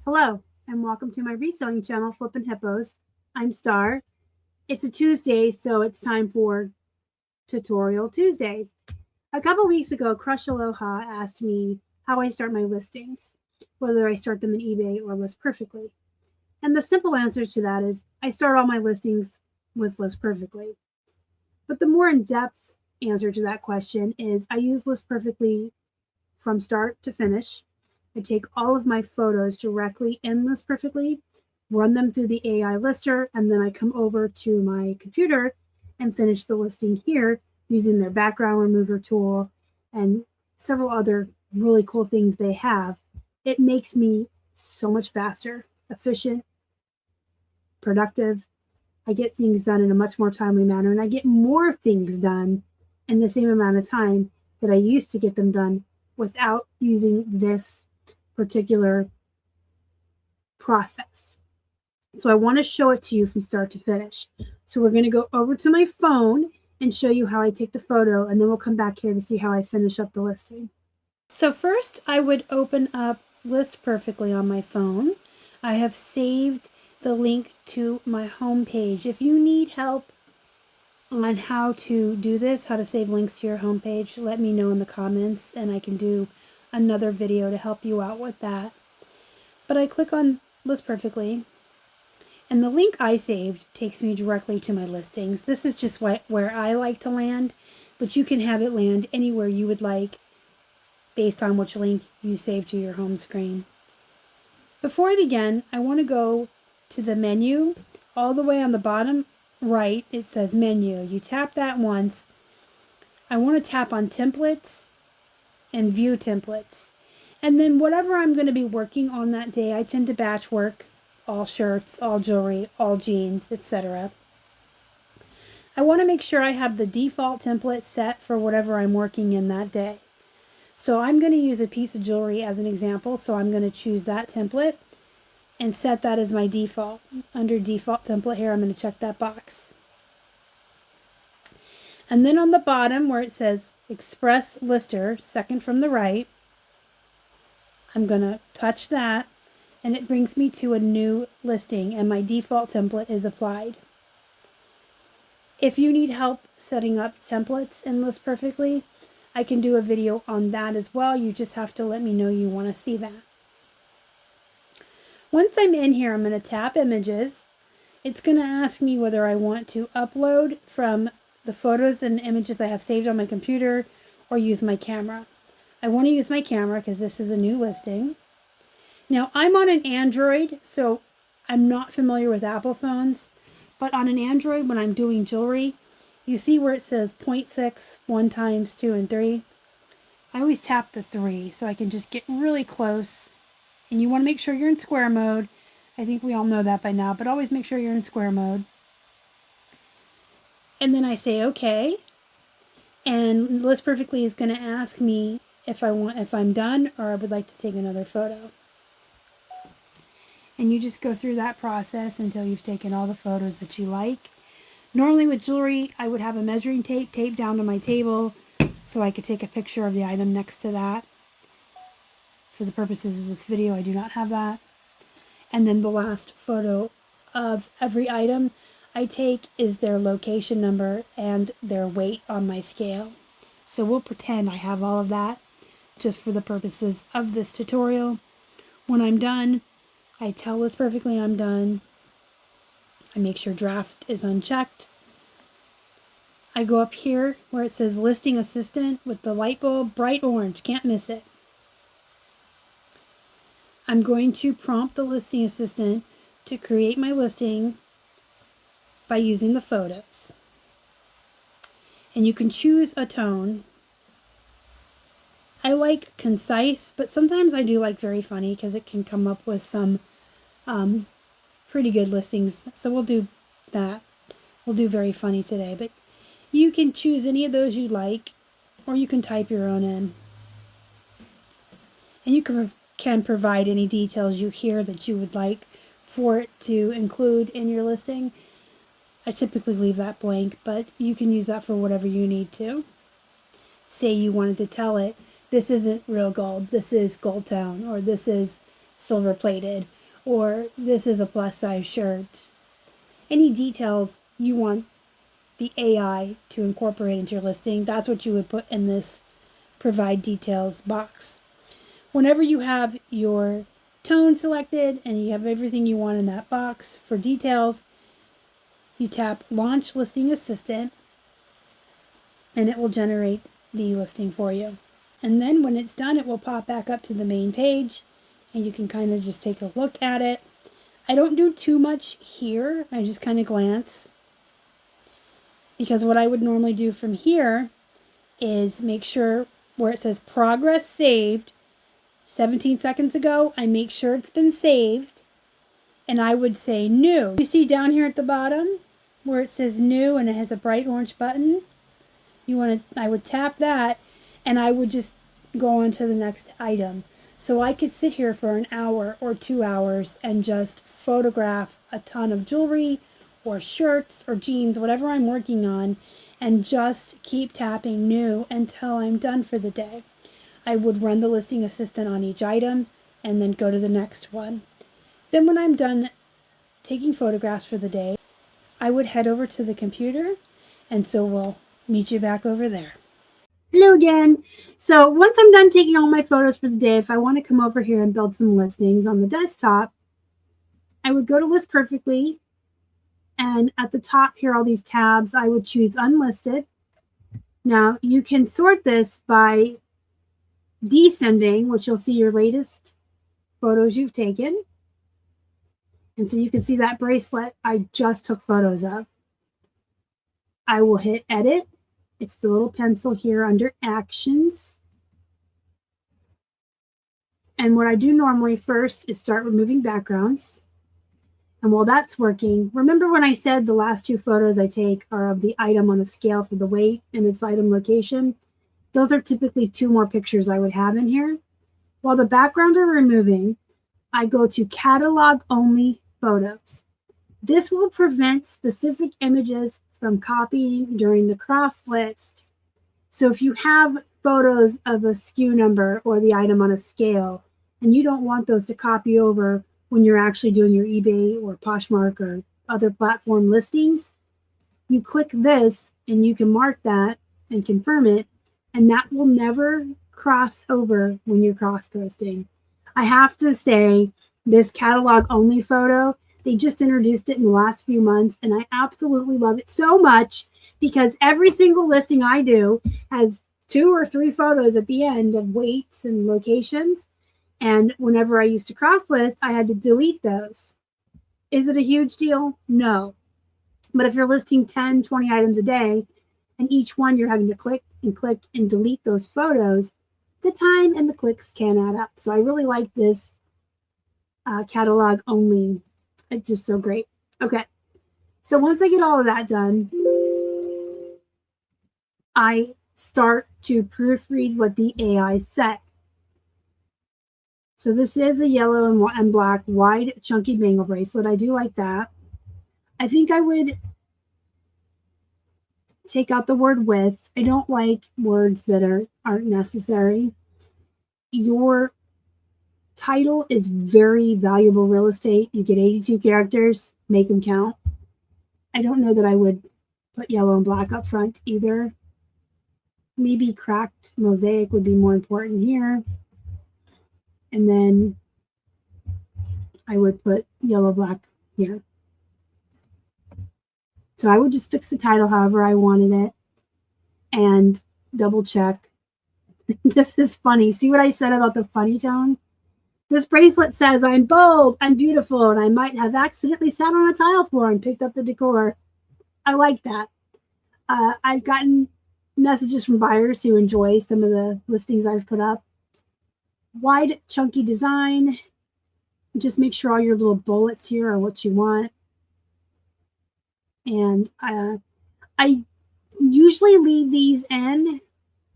Hello, and welcome to my reselling channel, Flippin' Hippos. I'm Star. It's a Tuesday, so it's time for Tutorial Tuesdays. A couple weeks ago, Crush Aloha asked me how I start my listings, whether I start them in eBay or List Perfectly. And the simple answer to that is I start all my listings with List Perfectly. But the more in-depth answer to that question is I use List Perfectly from start to finish. I take all of my photos directly in List Perfectly, run them through the AI lister, and then I come over to my computer and finish the listing here using their background remover tool and several other really cool things they have. It makes me so much faster, efficient, productive. I get things done in a much more timely manner, and I get more things done in the same amount of time that I used to get them done without using this particular process. So I want to show it to you from start to finish. So we're going to go over to my phone and show you how I take the photo, and then we'll come back here to see how I finish up the listing. So first I would open up List Perfectly on my phone. I have saved the link to my home page. If you need help on how to do this, how to save links to your home page, let me know in the comments and I can do another video to help you out with that. But I click on List Perfectly, and the link I saved takes me directly to my listings. This is just where I like to land, but you can have it land anywhere you would like based on which link you save to your home screen. Before I begin, I want to go to the menu. All the way on the bottom right, it says menu. You tap that once. I want to tap on templates and view templates. And then whatever I'm going to be working on that day, I tend to batch work all shirts, all jewelry, all jeans, etc. I want to make sure I have the default template set for whatever I'm working in that day. So I'm going to use a piece of jewelry as an example. So I'm going to choose that template and set that as my default. Under default template here, I'm going to check that box. And then on the bottom where it says Express Lister, second from the right, I'm going to touch that, and it brings me to a new listing, and my default template is applied. If you need help setting up templates in List Perfectly, I can do a video on that as well. You just have to let me know you want to see that. Once I'm in here, I'm going to tap Images. It's going to ask me whether I want to upload from the photos and images I have saved on my computer or use my camera. I want to use my camera because this is a new listing. Now I'm on an Android, so I'm not familiar with Apple phones, but on an Android when I'm doing jewelry, you see where it says 0.6, 1 times 2 and 3. I always tap the 3 so I can just get really close. And you want to make sure you're in square mode. I think we all know that by now, but always make sure you're in square mode. And then I say okay, and List Perfectly is going to ask me if I'm done or I would like to take another photo. And you just go through that process until you've taken all the photos that you like. Normally with jewelry, I would have a measuring tape taped down to my table so I could take a picture of the item next to that. For the purposes of this video, I do not have that. And then the last photo of every item I take is their location number and their weight on my scale. So we'll pretend I have all of that just for the purposes of this tutorial. When I'm done, I tell List Perfectly I'm done. I make sure draft is unchecked. I go up here where it says Listing Assistant with the light bulb, bright orange, can't miss it. I'm going to prompt the Listing Assistant to create my listing by using the photos. And you can choose a tone. I like concise, but sometimes I do like very funny because it can come up with some pretty good listings. So we'll do that. We'll do very funny today, but you can choose any of those you like, or you can type your own in. And you can provide any details you hear that you would like for it to include in your listing. I typically leave that blank, but you can use that for whatever you need to. Say you wanted to tell it, this isn't real gold, this is Gold Town, or this is silver plated, or this is a plus size shirt. Any details you want the AI to incorporate into your listing, that's what you would put in this provide details box. Whenever you have your tone selected and you have everything you want in that box for details, you tap Launch Listing Assistant and it will generate the listing for you. And then when it's done, it will pop back up to the main page and you can kind of just take a look at it. I don't do too much here. I just kind of glance, because what I would normally do from here is make sure where it says progress saved 17 seconds ago, I make sure it's been saved, and I would say new. You see down here at the bottom where it says new and it has a bright orange button? I would tap that and I would just go on to the next item. So I could sit here for an hour or 2 hours and just photograph a ton of jewelry or shirts or jeans, whatever I'm working on, and just keep tapping new until I'm done for the day. I would run the listing assistant on each item and then go to the next one. Then when I'm done taking photographs for the day, I would head over to the computer, and so we'll meet you back over there. Hello again. So once I'm done taking all my photos for the day, if I want to come over here and build some listings on the desktop, I would go to List Perfectly, and at the top here, all these tabs, I would choose Unlisted. Now you can sort this by descending, which you'll see your latest photos you've taken. And so you can see that bracelet I just took photos of. I will hit Edit. It's the little pencil here under Actions. And what I do normally first is start removing backgrounds. And while that's working, remember when I said the last 2 photos I take are of the item on a scale for the weight and its item location? Those are typically 2 more pictures I would have in here. While the background are removing, I go to Catalog Only Photos. This will prevent specific images from copying during the cross list. So if you have photos of a SKU number or the item on a scale, and you don't want those to copy over when you're actually doing your eBay or Poshmark or other platform listings, you click this and you can mark that and confirm it, and that will never cross over when you're cross posting. I have to say, this catalog only photo, they just introduced it in the last few months, and I absolutely love it so much because every single listing I do has 2 or 3 photos at the end of weights and locations. And whenever I used to cross list, I had to delete those. Is it a huge deal? No. But if you're listing 10, 20 items a day, and each one you're having to click and delete those photos, the time and the clicks can add up. So I really like this catalog only. It's just so great. Okay. So once I get all of that done, I start to proofread what the AI said. So this is a yellow and black wide chunky bangle bracelet. I do like that. I think I would take out the word with. I don't like words that aren't necessary. Your title is very valuable real estate. You get 82 characters, make them count. I don't know that I would put yellow and black up front either. Maybe cracked mosaic would be more important here. And then I would put yellow, black here. So I would just fix the title however I wanted it and double check. This is funny. See what I said about the funny tone? This bracelet says, I'm bold, I'm beautiful, and I might have accidentally sat on a tile floor and picked up the decor. I like that. I've gotten messages from buyers who enjoy some of the listings I've put up. Wide, chunky design. Just make sure all your little bullets here are what you want. And I usually leave these in.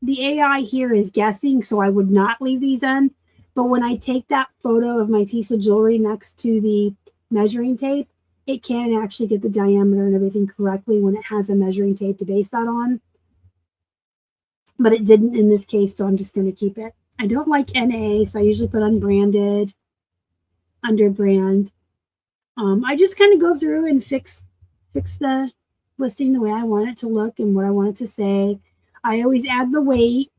The AI here is guessing, so I would not leave these in. But when I take that photo of my piece of jewelry next to the measuring tape, it can actually get the diameter and everything correctly when it has a measuring tape to base that on. But it didn't in this case, so I'm just going to keep it. I don't like NA, so I usually put unbranded. under brand. I just kind of go through and fix the listing the way I want it to look and what I want it to say. I always add the weight.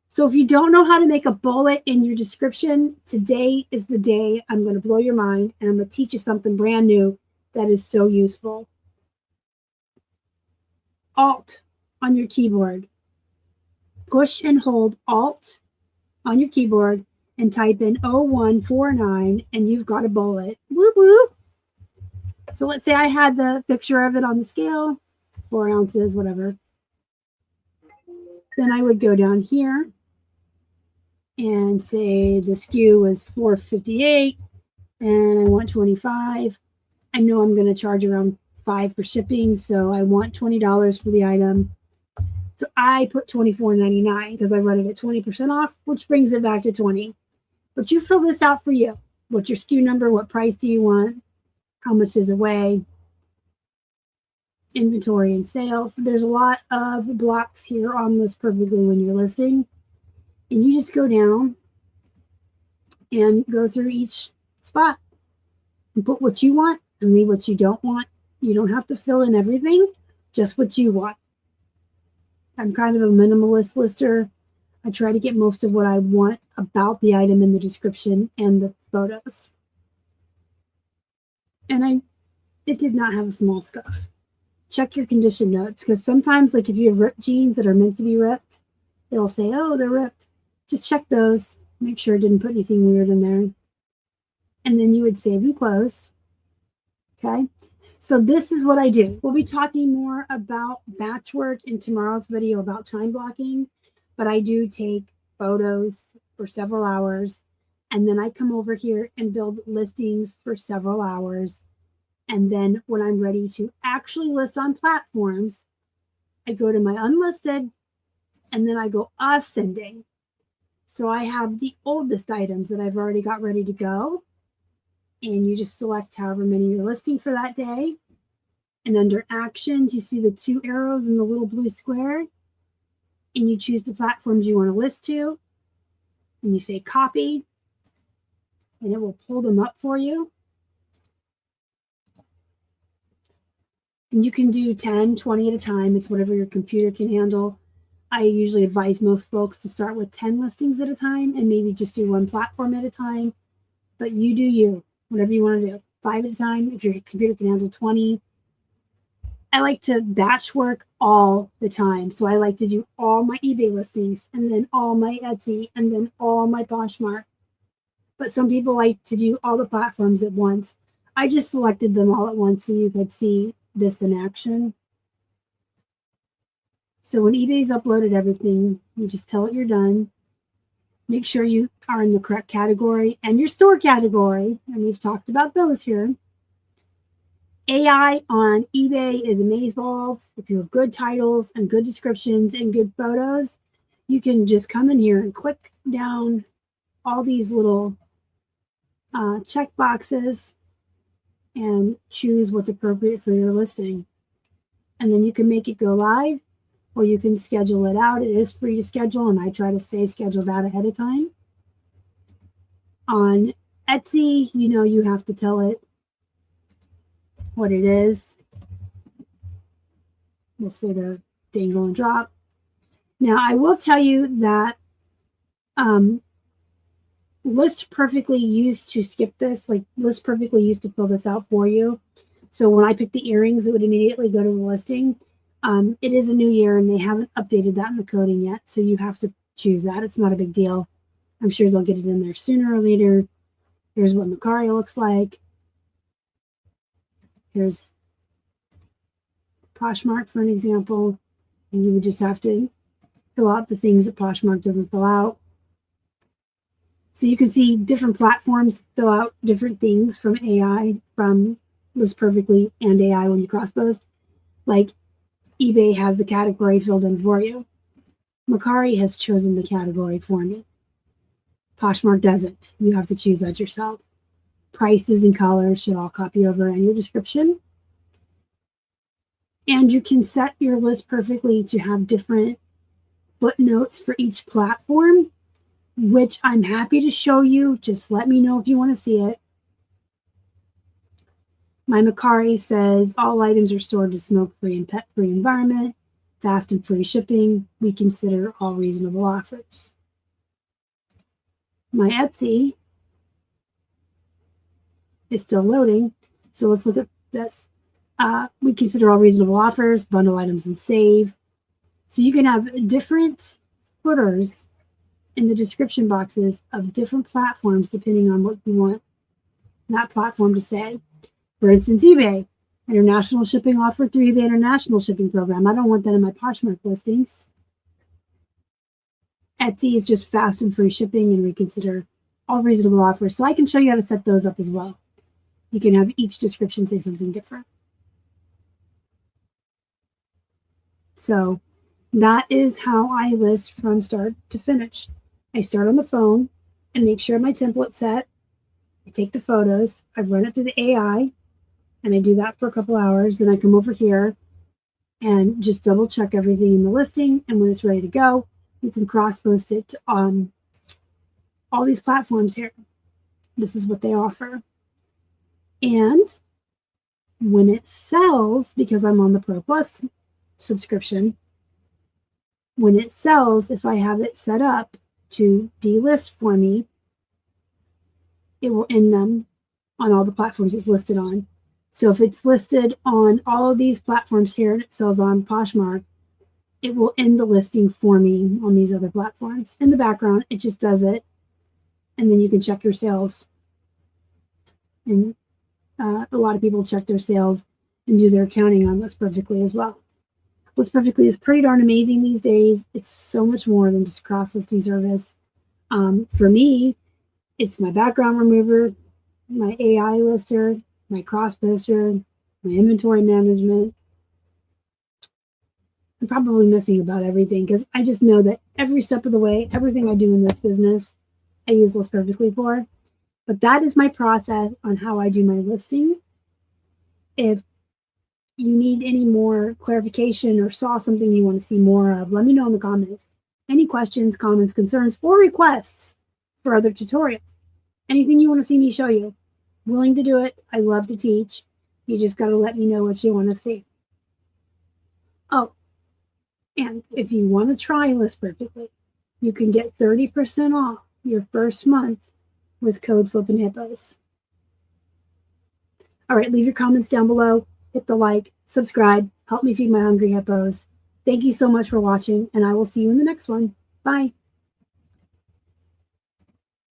So if you don't know how to make a bullet in your description, today is the day I'm going to blow your mind, and I'm going to teach you something brand new that is so useful. Alt on your keyboard. Push and hold Alt on your keyboard and type in 0149 and you've got a bullet. Whoop, whoop. So let's say I had the picture of it on the scale, 4 ounces, whatever. Then I would go down here and say the SKU was $4.58 and I want 25. I know I'm going to charge around $5 for shipping, so I want $20 for the item. So I put $24.99 because I run it at 20% off, which brings it back to $20. But you fill this out for you. What's your SKU number? What price do you want? How much does it weigh? Inventory and sales. There's a lot of blocks here on List Perfectly when you're listing. And you just go down and go through each spot and put what you want and leave what you don't want. You don't have to fill in everything, just what you want. I'm kind of a minimalist lister. I try to get most of what I want about the item in the description and the photos. And it did not have a small scuff. Check your condition notes, because sometimes, like if you have ripped jeans that are meant to be ripped, it'll say, oh, they're ripped. Just check those. Make sure it didn't put anything weird in there. And then you would save and close. Okay. So this is what I do. We'll be talking more about batch work in tomorrow's video about time blocking, but I do take photos for several hours, and then I come over here and build listings for several hours. And then when I'm ready to actually list on platforms, I go to my unlisted, and then I go ascending. So I have the oldest items that I've already got ready to go. And you just select however many you're listing for that day. And under actions, you see the 2 arrows and the little blue square. And you choose the platforms you want to list to. And you say copy. And it will pull them up for you. And you can do 10, 20 at a time. It's whatever your computer can handle. I usually advise most folks to start with 10 listings at a time and maybe just do 1 platform at a time. But you do you, whatever you want to do. 5 at a time if your computer can handle 20. I like to batch work all the time. So I like to do all my eBay listings and then all my Etsy and then all my Poshmark. But some people like to do all the platforms at once. I just selected them all at once so you could see this in action. So when eBay's uploaded everything, you just tell it you're done. Make sure you are in the correct category and your store category. And we've talked about those here. AI on eBay is amazeballs. If you have good titles and good descriptions and good photos, you can just come in here and click down all these little check boxes and choose what's appropriate for your listing. And then you can make it go live, or you can schedule it out. It is free to schedule, and I try to stay scheduled out ahead of time. On Etsy, you have to tell it what it is. We'll say the dangle and drop. Now, I will tell you that List Perfectly used to skip this. Like List Perfectly used to fill this out for you. So when I picked the earrings, it would immediately go to the listing. It is a new year and they haven't updated that in the coding yet. So you have to choose that. It's not a big deal. I'm sure they'll get it in there sooner or later. Here's what Mercari looks like. Here's Poshmark for an example. And you would just have to fill out the things that Poshmark doesn't fill out. So you can see different platforms fill out different things from AI, from List Perfectly and AI when you cross post. Like eBay has the category filled in for you. Mercari has chosen the category for me. Poshmark doesn't. You have to choose that yourself. Prices and colors should all copy over in your description. And you can set your List Perfectly to have different footnotes for each platform, which I'm happy to show you. Just let me know if you want to see it. My Mercari says all items are stored in a smoke-free and pet-free environment, fast and free shipping. We consider all reasonable offers. My Etsy is still loading, so let's look at this. We consider all reasonable offers, bundle items, and save. So you can have different footers in the description boxes of different platforms depending on what you want that platform to say. For instance, eBay, international shipping offer through eBay International Shipping Program. I don't want that in my Poshmark listings. Etsy is just fast and free shipping, and we consider all reasonable offers. So I can show you how to set those up as well. You can have each description say something different. So that is how I list from start to finish. I start on the phone and make sure my template's set. I take the photos. I've run it through the AI, and I do that for a couple hours. Then I come over here and just double check everything in the listing. And when it's ready to go, you can cross-post it on all these platforms here. This is what they offer. And when it sells, because I'm on the Pro Plus subscription, when it sells, if I have it set up to delist for me, it will end them on all the platforms it's listed on. So if it's listed on all of these platforms here and it sells on Poshmark, it will end the listing for me on these other platforms. In the background, it just does it. And then you can check your sales. And a lot of people check their sales and do their accounting on List Perfectly as well. List Perfectly is pretty darn amazing these days. It's so much more than just a cross-listing service. For me, it's my background remover, my AI lister, my cross-poster, my inventory management. I'm probably missing about everything because I just know that every step of the way, everything I do in this business, I use List Perfectly for. But that is my process on how I do my listing. If you need any more clarification or saw something you want to see more of, let me know in the comments. Any questions, comments, concerns, or requests for other tutorials. Anything you want to see me show you. Willing to do it. I love to teach. You just got to let me know what you want to see. Oh, and if you want to try List Perfectly, you can get 30% off your first month with code flippinhippos. All right, leave your comments down below. Hit the like, subscribe, help me feed my hungry hippos. Thank you so much for watching, and I will see you in the next one. Bye.